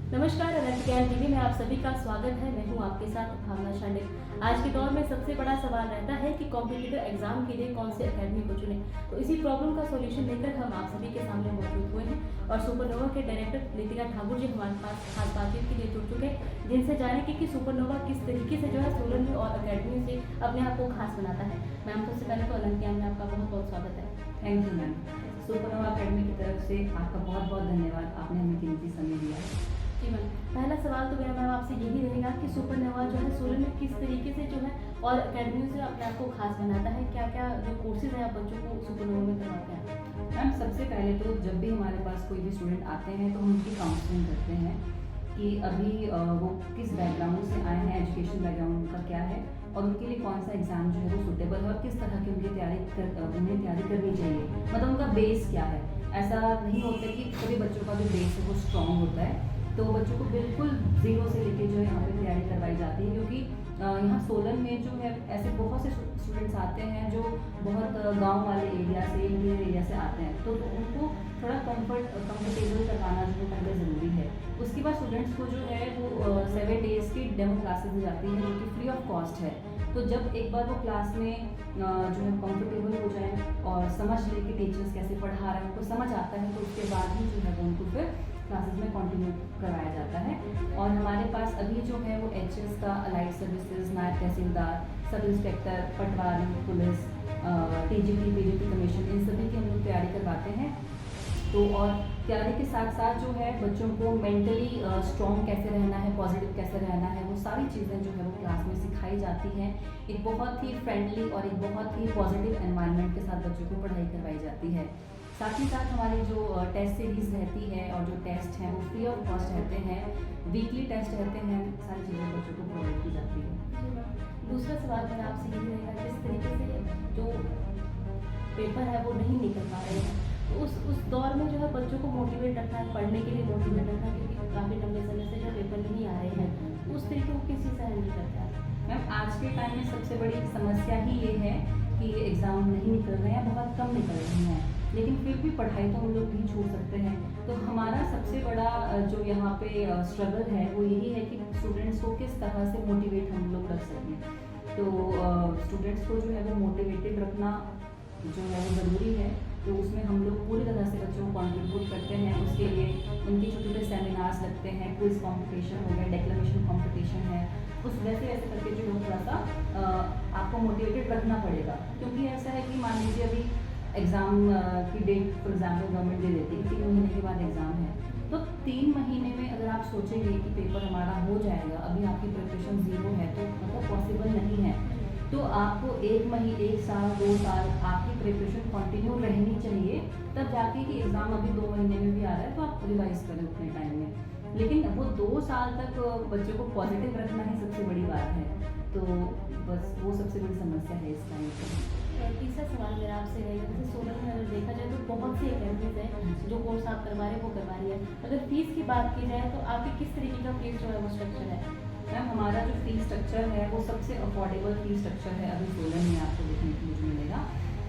नमस्कार, अनंत ज्ञान टीवी में आप सभी का स्वागत है। मैं हूं आपके साथ भावना शांडे। आज के दौर में सबसे बड़ा सवाल रहता है कि कॉम्पिटिटिव एग्जाम के लिए कौन से एकेडमी को चुनें। तो इसी प्रॉब्लम का सॉल्यूशन लेकर हम आप सभी के सामने मौजूद हुए हैं और सुपरनोवा के डायरेक्टर नितिका ठाकुर जी हमारे पास खास बातचीत के लिए जुड़ चुके हैं, जिनसे जानेंगे कि सुपरनोवा किस तरीके से जो है सोलन में और अकेडमी से अपने आप को खास बनाता है। मैम, सबसे पहले तो अनंत ज्ञान में आपका बहुत बहुत स्वागत है। Thank you ma'am. Supernova academy की तरफ से आपका बहुत बहुत धन्यवाद, आपने हमें कीमती समय दिया। जी मैम, पहला सवाल तो मेरा मैम आपसे यही रहेगा कि सुपरनोवा जो है सोलन में किस तरीके से जो है और अकेडमियों से अपने आप को खास बनाता है, क्या क्या जो कोर्सेज हैं आप बच्चों को सुपरनोवा में करवाते हैं? मैम, सबसे पहले तो जब भी हमारे पास कोई भी स्टूडेंट आते हैं तो हम उनकी काउंसलिंग करते हैं कि अभी वो किस बैकग्राउंड से आए हैं, एजुकेशन बैकग्राउंड उनका क्या है और उनके लिए कौन सा एग्ज़ाम जो है वो सूटेबल है और किस तरह की उनकी उन्हें तैयारी करनी चाहिए, मतलब उनका बेस क्या है। ऐसा नहीं होता कि सभी बच्चों का जो बेस है वो स्ट्रॉन्ग होता है, तो बच्चों को बिल्कुल ज़ीरो से लेके जो है यहाँ पे तैयारी करवाई जाती है, क्योंकि यहाँ सोलन में जो है ऐसे बहुत से स्टूडेंट्स आते हैं जो बहुत गांव वाले एरिया से, इंटीरियर एरिया से आते हैं, तो उनको थोड़ा कंफर्टेबल करवाना जो है पहले ज़रूरी है। उसके बाद स्टूडेंट्स को जो है वो 7 डेज़ की डेमो क्लासेस दी जाती हैं जो कि फ्री ऑफ कॉस्ट है। तो जब एक बार वो क्लास में जो है कंफर्टेबल हो जाए और समझ ले कि टीचर्स कैसे पढ़ा रहे हैं, उनको समझ आता है, तो उसके बाद ही जो है वो उनको फिर क्लासेस में कंटिन्यू करवाया जाता है। और हमारे पास अभी जो है वो एचएस का, अलाइड सर्विसेज, नायब तहसीलदार, सब इंस्पेक्टर, पटवारी, पुलिस, टीजीटी, पीजीटी कमीशन, इन सभी की हम लोग तैयारी करवाते हैं। तो और तैयारी के साथ साथ जो है बच्चों को मेंटली स्ट्रॉन्ग कैसे रहना है, पॉजिटिव कैसे रहना है, वो सारी चीज़ें जो है वो क्लास में सिखाई जाती हैं। एक बहुत ही फ्रेंडली और एक बहुत ही पॉजिटिव एनवायरनमेंट के साथ बच्चों को पढ़ाई करवाई जाती है। साथ ही साथ हमारी जो टेस्ट सीरीज़ रहती है और जो टेस्ट हैं वो फ्री ऑफ कॉस्ट रहते हैं, वीकली टेस्ट रहते हैं, सारी चीज़ें बच्चों को प्रोवाइड की जाती है। दूसरा सवाल मेरा आपसे यही रहेगा, किस तरीके से जो पेपर है वो नहीं निकल पा रहे हैं, तो उस दौर में जो है बच्चों को मोटिवेट रखना है, पढ़ने के लिए मोटिवेट रखना, क्योंकि काफ़ी लंबे समय से जो पेपर नहीं आ रहे हैं, उस तरीके को किस चीज़ से हैंडल करते हैं? मैम, आज के टाइम में सबसे बड़ी समस्या ही ये है कि एग्ज़ाम नहीं निकल रहे हैं, बहुत कम निकल रहे हैं, लेकिन फिर भी पढ़ाई तो हम लोग नहीं छोड़ सकते हैं। तो हमारा सबसे बड़ा जो यहाँ पे स्ट्रगल है वो यही है कि स्टूडेंट्स को किस तरह से मोटिवेट हम लोग रख सकें। तो स्टूडेंट्स को जो है वो मोटिवेटेड रखना जो है वो ज़रूरी है। तो उसमें हम लोग पूरी तरह से बच्चों को कंट्रीब्यूट करते हैं। उसके लिए उनके छोटे छोटे सेमिनार्स लगते हैं, क्विज कंपटीशन हो गया, डेक्लेमेशन कंपटीशन है, उस वैसे करके जो है थोड़ा सा आपको मोटिवेटेड रखना पड़ेगा। क्योंकि ऐसा है कि मान लीजिए अभी एग्ज़ाम की डेट फॉर एग्जाम्पल गवर्नमेंट दे देती है, 3 महीने के बाद एग्ज़ाम है, तो 3 महीने में अगर आप सोचेंगे कि पेपर हमारा हो जाएगा, अभी आपकी प्रिपरेशन ज़ीरो है, तो मतलब पॉसिबल नहीं है। तो आपको 1 साल 2 साल आपकी प्रिपरेशन कंटिन्यू रहनी चाहिए, तब जाके कि एग्ज़ाम अभी 2 महीने में भी आ रहा है तो आप रिवाइज करें उतने टाइम में। लेकिन वो 2 साल तक बच्चों को पॉजिटिव रखना ही सबसे बड़ी बात है। तो बस वो सबसे बड़ी समस्या है इस टाइम पर। तीसरा सवाल मेरा आपसे रहेगा, जैसे सोलन में अगर देखा जाए तो बहुत सी अकेडमीज हैं जो कोर्स आप करवा रहे हैं वो करवा रही है। अगर फीस की बात की जाए तो आपकी किस तरीके का फीस जो है वो स्ट्रक्चर है? मैम, हमारा जो फीस स्ट्रक्चर है वो सबसे अफोर्डेबल फीस स्ट्रक्चर है अभी सोलन में आपको देखने को मुझे मिलेगा।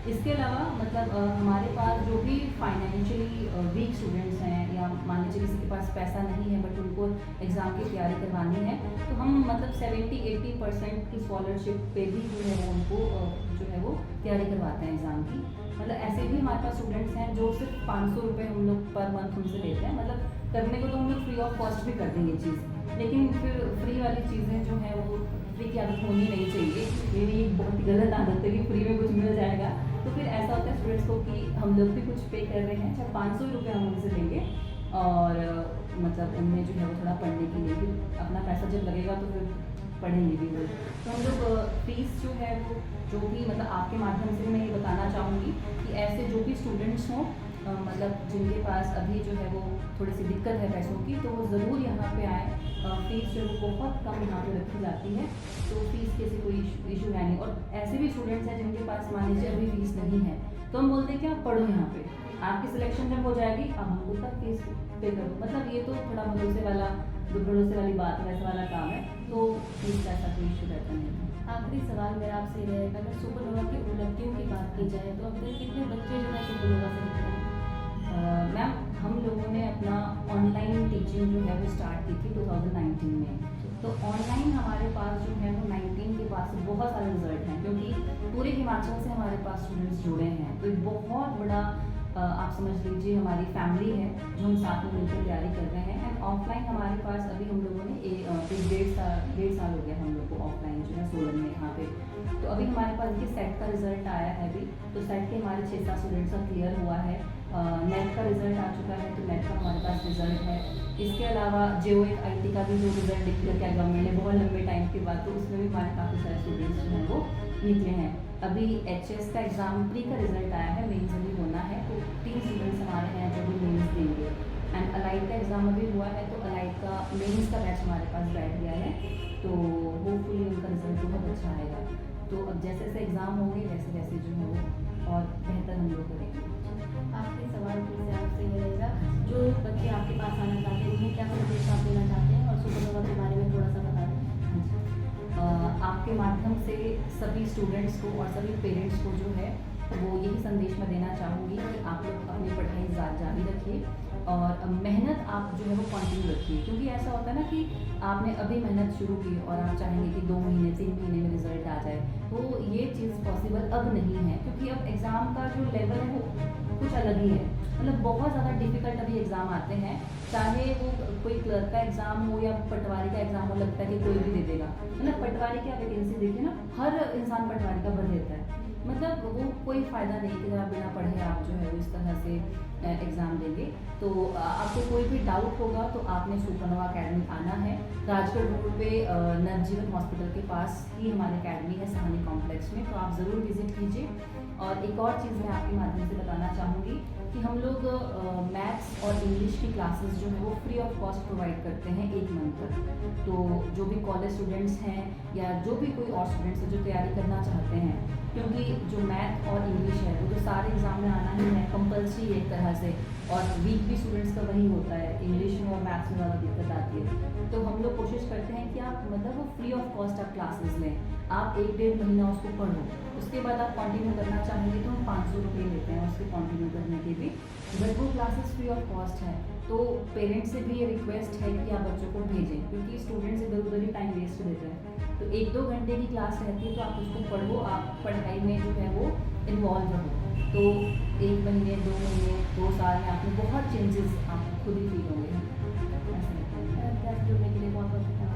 इसके अलावा मतलब हमारे पास जो भी फाइनेंशियली वीक स्टूडेंट्स हैं या मान लीजिए किसी के पास पैसा नहीं है बट उनको एग्ज़ाम की तैयारी करवानी है, तो हम मतलब 70-80% की स्कॉलरशिप पे भी जो है वो उनको जो है वो तैयारी करवाते हैं एग्ज़ाम की। मतलब ऐसे भी हमारे पास स्टूडेंट्स हैं जो सिर्फ 500 रुपये हम लोग पर मंथ उनसे लेते हैं। मतलब करने को तो हम लोग फ्री ऑफ कॉस्ट भी कर देंगे चीज़, लेकिन फिर फ्री वाली चीज़ें जो हैं वो फ्री की आदत होनी नहीं चाहिए। ये भी एक बहुत ही गलत आदत है कि फ्री में कुछ मिल जाएगा। तो फिर ऐसा होता है स्टूडेंट्स को कि हम लोग भी कुछ पे कर रहे हैं, चाहे 500 रुपये हम उनसे लेंगे और मतलब उनमें जो है वो थोड़ा पढ़ने के लिए भी अपना पैसा जब लगेगा तो फिर पढ़ेंगे भी वो। तो हम लोग फीस जो है वो जो भी मतलब आपके माध्यम से मैं ये बताना चाहूँगी कि ऐसे जो भी स्टूडेंट्स हों मतलब जिनके पास अभी जो है वो थोड़ी सी दिक्कत है पैसों की, तो वो ज़रूर यहाँ पे आए। फीस जो है वो बहुत कम यहाँ पे रखी जाती है, तो फीस की ऐसी कोई इशू है नहीं। और ऐसे भी स्टूडेंट्स हैं जिनके पास मान लीजिए अभी फीस नहीं है, तो हम बोलते हैं कि आप पढ़ो यहाँ पे, आपकी सिलेक्शन जब हो जाएगी अब हमको तब फीस पे करो। मतलब ये तो थोड़ा भरोसे वाली बात, वैसा वाला काम है, तो फीस का ऐसा कोई इशू रहता नहीं है। आखिरी सवाल मेरा आपसे रहेगा, अगर सुपरनोवा की उपलब्धियों की बात की जाए तो अब तक कितने बच्चे जो है सुपरनोवा से निकले हैं? मैम, हम लोगों ने अपना ऑनलाइन टीचिंग जो है वो स्टार्ट की थी 2019 में। तो ऑनलाइन हमारे पास जो है वो 19 के बाद से बहुत सारे रिजल्ट हैं, क्योंकि पूरे हिमाचल से हमारे पास स्टूडेंट्स जुड़े हैं। तो एक बहुत बड़ा आप समझ लीजिए हमारी फैमिली है जो हम साथ में मिलकर तैयारी कर रहे हैं। एंड ऑफलाइन हमारे पास अभी हम लोगों ने एक डेढ़ साल हो गया हम लोग को ऑफलाइन जो है सोलन में यहाँ पे। तो अभी हमारे पास ये सेट का रिजल्ट आया है अभी। तो सेट के हमारे 6-7 स्टूडेंट्स का क्लियर हुआ है। नेट का रिजल्ट आ चुका है, तो नेट का हमारे पास रिजल्ट है। इसके अलावा JOET IT का भी जो रिजल्ट डिक्लेयर किया गवर्नमेंट ने बहुत लंबे टाइम के बाद, तो उसमें भी हमारे काफ़ी सारे स्टूडेंट्स जो हैं वो निकले हैं। अभी HS का एग्ज़ाम प्री का रिजल्ट आया है, मेंस अभी होना है, तो 3 स्टूडेंट्स हमारे हैं जो भी मेंस देंगे। एंड अलाइड का एग्ज़ाम अभी हुआ है, तो अलाइड का मेंस का बैच हमारे पास बैठ गया है। तो होपफुली उनका रिजल्ट बहुत अच्छा आएगा। तो अब जैसे जैसे एग्ज़ाम होंगे वैसे वैसे जो है वो और बेहतर हम लोग करेंगे। आखिरी सवाल फिर से आपसे ये रहेगा, जो बच्चे आपके पास आना चाहते हैं उन्हें क्या संदेश आप देना चाहते हैं, और सुपरनोवा के बारे में थोड़ा सा बता दें। आपके माध्यम से सभी स्टूडेंट्स को और सभी पेरेंट्स को जो है वो यही संदेश मैं देना चाहूँगी कि आप लोग अपनी पढ़ाई जारी रखिए और मेहनत आप जो है वो कंटिन्यू रखिए। क्योंकि ऐसा होता है ना कि आपने अभी मेहनत शुरू की और आप चाहेंगे कि 2 महीने 3 महीने में रिजल्ट आ जाए, तो ये चीज़ पॉसिबल अब नहीं है। क्योंकि अब एग्ज़ाम का जो लेवल है वो कुछ अलग ही है। मतलब बहुत ज़्यादा डिफ़िकल्ट अभी एग्ज़ाम आते हैं, चाहे वो कोई क्लर्क का एग्ज़ाम हो या पटवारी का एग्ज़ाम हो, लगता है कि कोई भी दे देगा। मतलब पटवारी की आप वैकेंसी देखिए ना, हर इंसान पटवारी का भर देता है। मतलब वो कोई फ़ायदा नहीं कि आप बिना पढ़े आप जो है वो इस तरह से एग्ज़ाम देंगे। तो आपको कोई भी डाउट होगा तो आपने सुपरनोवा अकेडमी आना है। राजगढ़ रोड पे नवजीवन हॉस्पिटल के पास ही हमारी अकेडमी है, सहानी कॉम्प्लेक्स में, तो आप ज़रूर विज़िट कीजिए। और एक और चीज़ मैं आपके माध्यम से बताना चाहूँगी कि हम लोग मैथ्स और इंग्लिश की क्लासेस जो है वो फ्री ऑफ कॉस्ट प्रोवाइड करते हैं 1 मंथ तक। तो जो भी कॉलेज स्टूडेंट्स हैं या जो भी कोई और स्टूडेंट्स हैं जो तैयारी करना चाहते हैं, क्योंकि जो मैथ और इंग्लिश है वो तो सारे एग्ज़ाम में आना ही है, कंपल्सरी एक तरह से। और वीक भी स्टूडेंट्स का वही होता है, इंग्लिश में और मैथ्स में ज़्यादा दिक्कत आती है। तो हम लोग कोशिश करते हैं कि आप मतलब वो फ्री ऑफ कॉस्ट आप क्लासेस लें। आप 1-1.5 महीना उसको पढ़ो, उसके बाद आप कंटिन्यू करना चाहेंगे तो हम 500 रुपये लेते हैं उसके कंटिन्यू करने के भी, बट वो क्लासेस फ्री ऑफ कॉस्ट है। तो पेरेंट्स से भी ये रिक्वेस्ट है कि आप बच्चों को भेजें, क्योंकि स्टूडेंट्स इधर उधर ही टाइम वेस्ट देते हैं। तो 1-2 घंटे की क्लास रहती है, तो आप उसको पढ़ो, आप पढ़ाई में जो है वो इन्वॉल्व रहो। तो 1 महीने 2 महीने 2 साल में आपको बहुत चेंजेस आपको खुद ही फील होंगे।